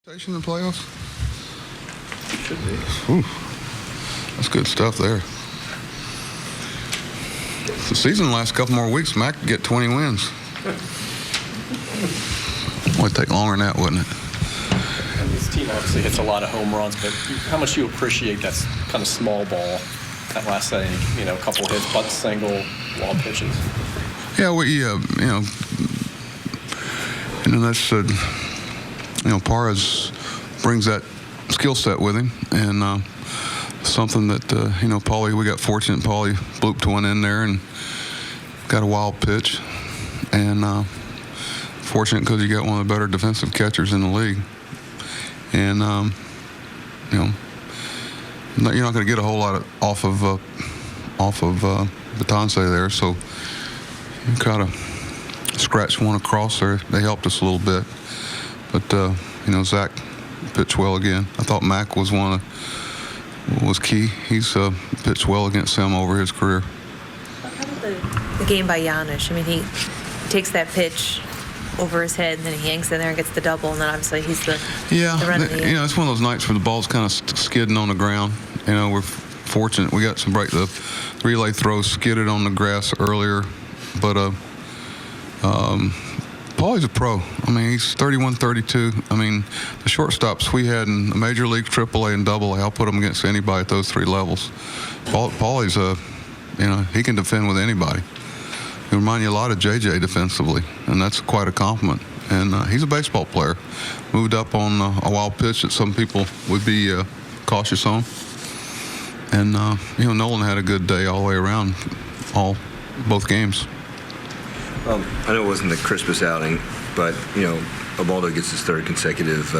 Station in the playoffs? Should be. Ooh, that's good stuff there. The season lasts a couple more weeks. Mac could get 20 wins. Would take longer than that, wouldn't it? And this team obviously hits a lot of home runs, but how much do you appreciate that kind of small ball, that last inning, a couple hits, butt single, wall pitches? Yeah, that's Parras brings that skill set with him, and something that Paulie, we got fortunate. Paulie blooped one in there and got a wild pitch, and fortunate because you got one of the better defensive catchers in the league, and you're not going to get a whole lot off of Betances there, so you kind of scratched one across there. They helped us a little bit, but Zach pitched well again. I thought Mac was key. He's pitched well against them over his career. How about the game by Giannis? I mean, he takes that pitch over his head, and then he hangs in there and gets the double, and then obviously he's the run of the year. It's one of those nights where the ball's kind of skidding on the ground. We're fortunate. We got some break. The relay throw skidded on the grass earlier, but Paulie's a pro. I mean, he's 31, 32. I mean, the shortstops we had in the major league, AAA, and AA, I'll put him against anybody at those three levels. Paulie's he can defend with anybody. He reminds you a lot of JJ defensively, and that's quite a compliment. And he's a baseball player. Moved up on a wild pitch that some people would be cautious on. And, Nolan had a good day all the way around, both games. I know it wasn't the crispest outing, but, Ubaldo gets his third consecutive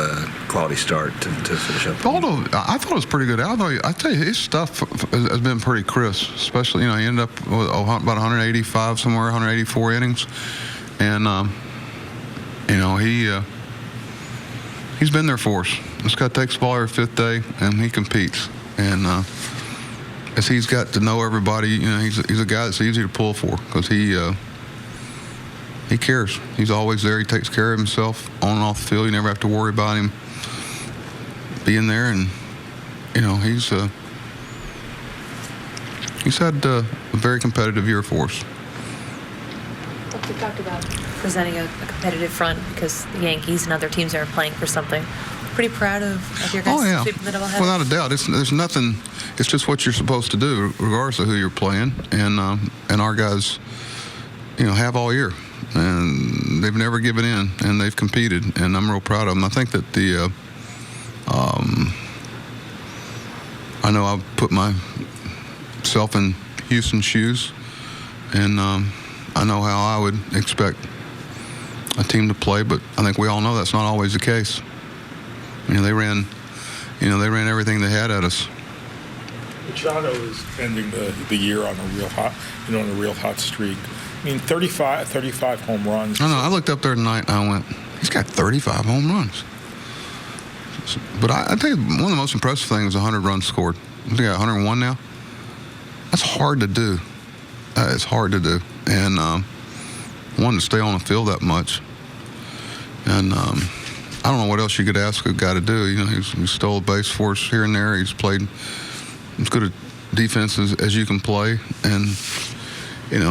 quality start to finish up. Ubaldo, I thought it was pretty good. I tell you, his stuff has been pretty crisp, especially, he ended up with about 185 somewhere, 184 innings. And, he's been there for us. This guy takes the ball every fifth day, and he competes. And as he's got to know everybody, he's a guy that's easy to pull for because he cares. He's always there. He takes care of himself on and off the field. You never have to worry about him being there. And, he's had a very competitive year for us. We talked about presenting a competitive front because the Yankees and other teams are playing for something. Pretty proud of your guys sweeping the doubleheader. Without a doubt. There's nothing. It's just what you're supposed to do, regardless of who you're playing. And our guys, have all year. And they've never given in, and they've competed, and I'm real proud of them. I think that I know I've put myself in Houston's shoes, and I know how I would expect a team to play, but I think we all know that's not always the case. They ran everything they had at us. Machado is ending the year on a real hot streak. I mean, 35 home runs. I know. I looked up there tonight and I went, he's got 35 home runs. But I tell you, one of the most impressive things is 100 runs scored. I think he got 101 now. That's hard to do. It's hard to do. And one, to stay on the field that much. And I don't know what else you could ask a guy to do. He stole a base for us here and there. He's played as good a defense as you can play. And,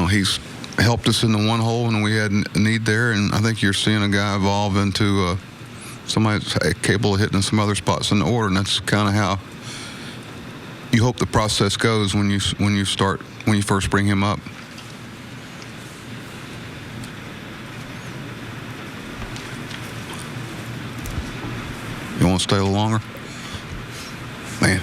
he's helped us in the one hole when we had a need there, and I think you're seeing a guy evolve into somebody that's capable of hitting some other spots in the order, and that's kind of how you hope the process goes when you first bring him up. You want to stay a little longer? Man.